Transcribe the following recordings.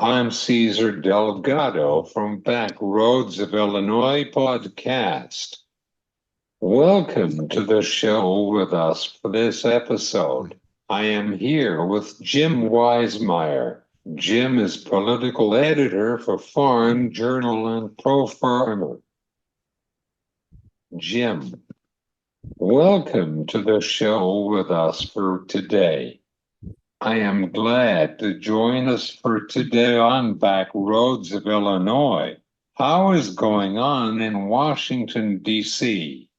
I'm Cesar Delgado from Back Roads of Illinois podcast. Welcome to the show with us for this episode. I am here with Jim Wisemeyer. Jim is political editor for Farm Journal and Pro Farmer. Jim, welcome to the show with us for today. I am glad to join us for today on Back Roads of Illinois. How is going on in Washington, D.C.?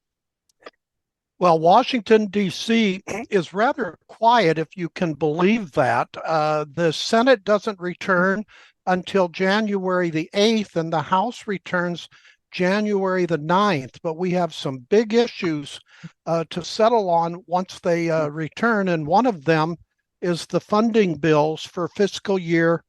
Well, Washington, D.C. is rather quiet, if you can believe that. The Senate doesn't return until January the 8th, and the House returns January the 9th. But we have some big issues to settle on once they return, and one of them is the funding bills for fiscal year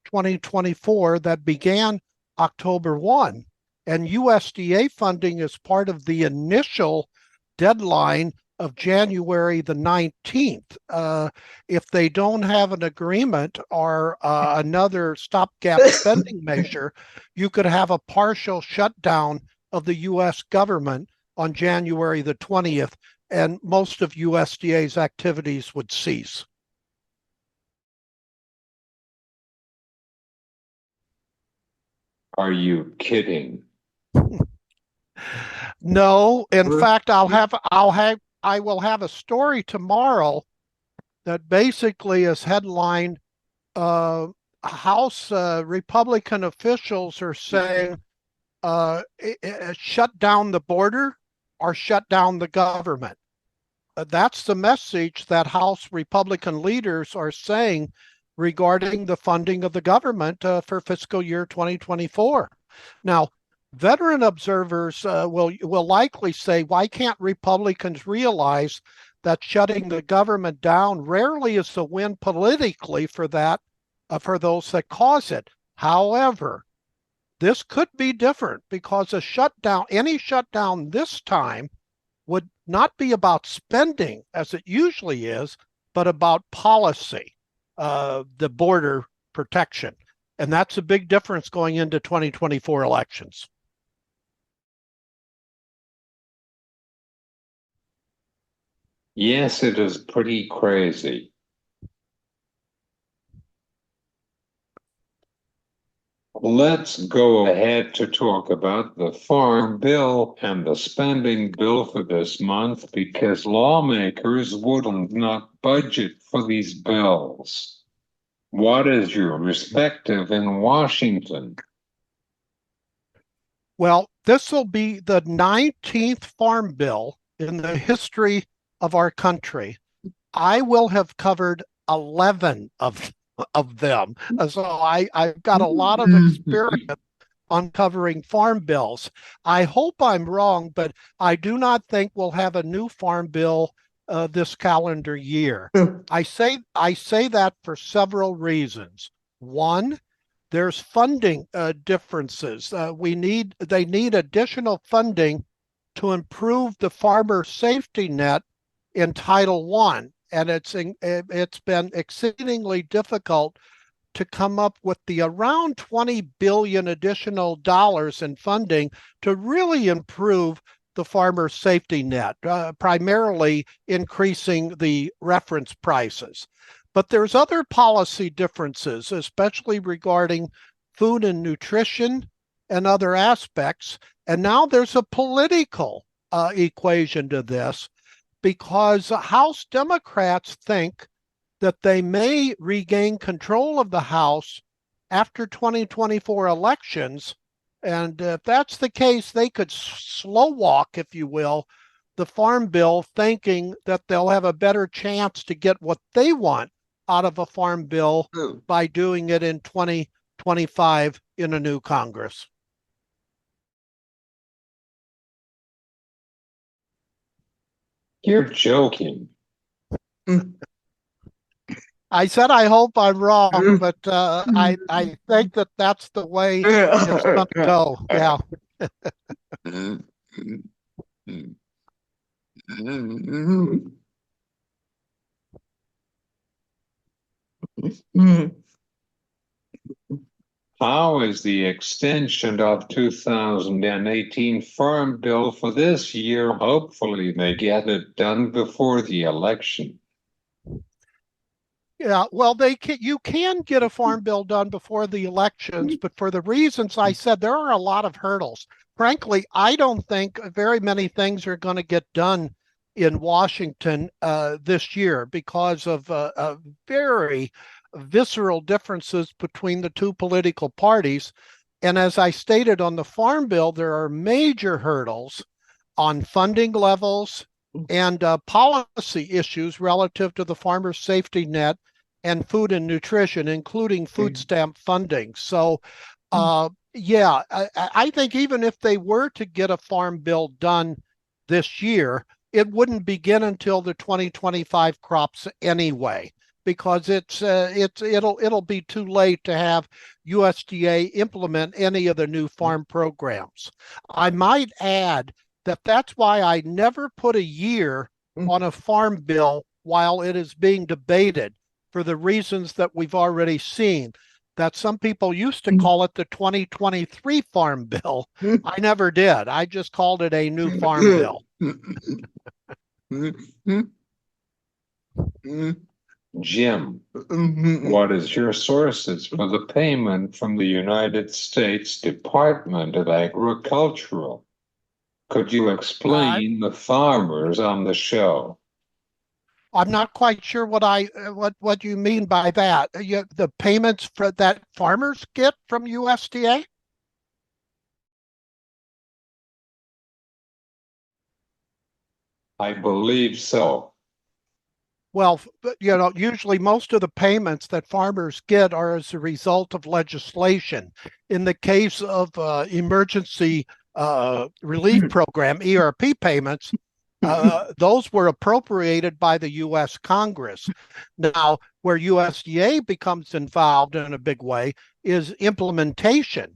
2024 that began October 1. And USDA funding is part of the initial deadline of January the 19th. If they don't have an agreement or another stopgap spending measure, you could have a partial shutdown of the U.S. government on January the 20th, and most of USDA's activities would cease. Are you kidding? No, in fact, I will have a story tomorrow that basically is headlined, House Republican officials are saying, shut down the border or shut down the government. That's the message that House Republican leaders are saying regarding the funding of the government for fiscal year 2024. Now, veteran observers will likely say, why can't Republicans realize that shutting the government down rarely is a win politically for those that cause it? However, this could be different because any shutdown this time would not be about spending as it usually is, but about policy, the border protection. And that's a big difference going into 2024 elections. Yes, it is pretty crazy. Let's go ahead to talk about the farm bill and the spending bill for this month because lawmakers would not budget for these bills. What is your perspective in Washington? Well, this will be the 19th farm bill in the history of our country. I will have covered 11 of them. So I've got a lot of experience on covering farm bills. I hope I'm wrong, but I do not think we'll have a new farm bill this calendar year. I say that for several reasons. One, there's funding differences. They need additional funding to improve the farmer safety net in Title I, and it's been exceedingly difficult to come up with the around 20 billion additional dollars in funding to really improve the farmer safety net, primarily increasing the reference prices. But there's other policy differences, especially regarding food and nutrition and other aspects. And now there's a political equation to this because House Democrats think that they may regain control of the House after 2024 elections. And if that's the case, they could slow walk, if you will, the farm bill, thinking that they'll have a better chance to get what they want out of a farm bill by doing it in 2025 in a new Congress. You're joking. I said I hope I'm wrong, but I think that that's the way it's going to go. Yeah. How is the extension of 2018 Farm Bill for this year? Hopefully they get it done before the election. Yeah, well, you can get a farm bill done before the elections, but for the reasons I said, there are a lot of hurdles. Frankly, I don't think very many things are going to get done in Washington this year because of very visceral differences between the two political parties. And as I stated on the farm bill, there are major hurdles on funding levels and policy issues relative to the farmer's safety net and food and nutrition, including food stamp funding. So, yeah, I think even if they were to get a farm bill done this year, it wouldn't begin until the 2025 crops anyway, because it'll be too late to have USDA implement any of the new farm programs. I might add that that's why I never put a year on a farm bill while it is being debated, for the reasons that we've already seen. That some people used to call it the 2023 Farm Bill. I never did. I just called it a new farm bill. Jim, what is your sources for the payment from the United States Department of Agriculture? Could you explain the farmers on the show? I'm not quite sure what you mean by that. The payments that farmers get from USDA? I believe so. Well, usually most of the payments that farmers get are as a result of legislation. In the case of emergency relief program, ERP payments, those were appropriated by the U.S. Congress. Now, where USDA becomes involved in a big way is implementation.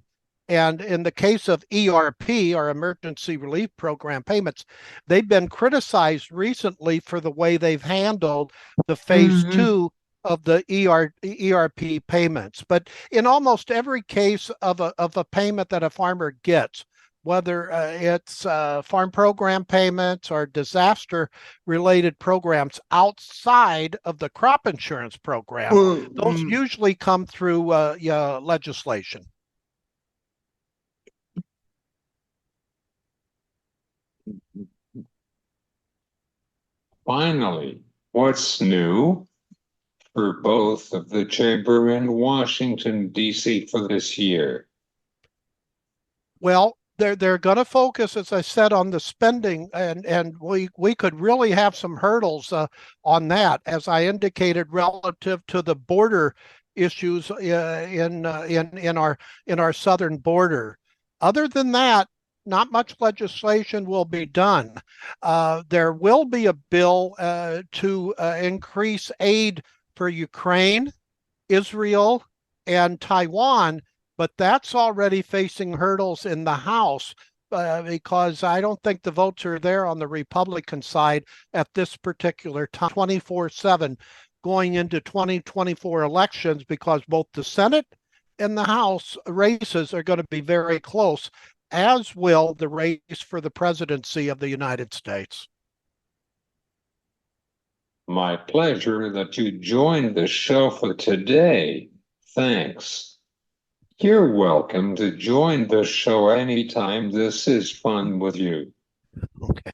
And in the case of ERP, or Emergency Relief Program payments, they've been criticized recently for the way they've handled the phase two of the ERP payments. But in almost every case of a payment that a farmer gets, whether it's farm program payments or disaster related programs outside of the crop insurance program, those usually come through legislation. Finally, what's new for both of the chamber and Washington, D.C. for this year? Well, they're going to focus, as I said, on the spending, and we could really have some hurdles on that, as I indicated, relative to the border issues in our southern border. Other than that, not much legislation will be done. There will be a bill to increase aid for Ukraine, Israel, and Taiwan, but that's already facing hurdles in the House because I don't think the votes are there on the Republican side at this particular time, 24/7 going into 2024 elections, because both the Senate and the House races are going to be very close, as will the race for the presidency of the United States. My pleasure that you joined the show for today. Thanks. You're welcome to join the show anytime this is fun with you. Okay.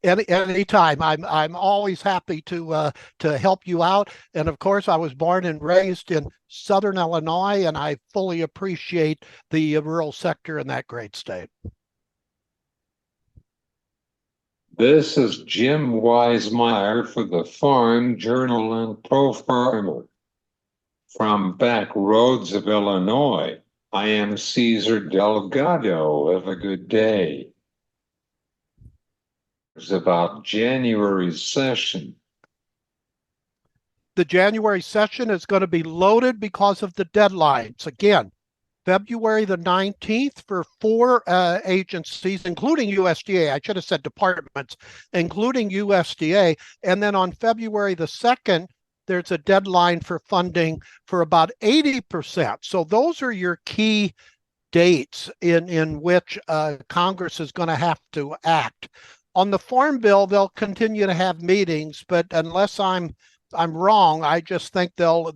Anytime. I'm always happy to help you out. And of course, I was born and raised in Southern Illinois, and I fully appreciate the rural sector in that great state. This is Jim Wisemeyer for the Farm Journal and Pro Farmer. From back roads of Illinois, I am Cesar Delgado. Have a good day. It's about January's session. The January session is going to be loaded because of the deadlines. Again, February the 19th for 4 agencies, including USDA. I should have said departments, including USDA. And then on February the 2nd there's a deadline for funding for about 80%. So those are your key dates in which Congress is going to have to act. On the Farm Bill, they'll continue to have meetings, but unless I'm wrong, I just think they'll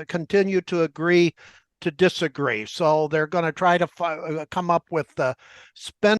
continue to agree to disagree. So they're going to try to come up with spending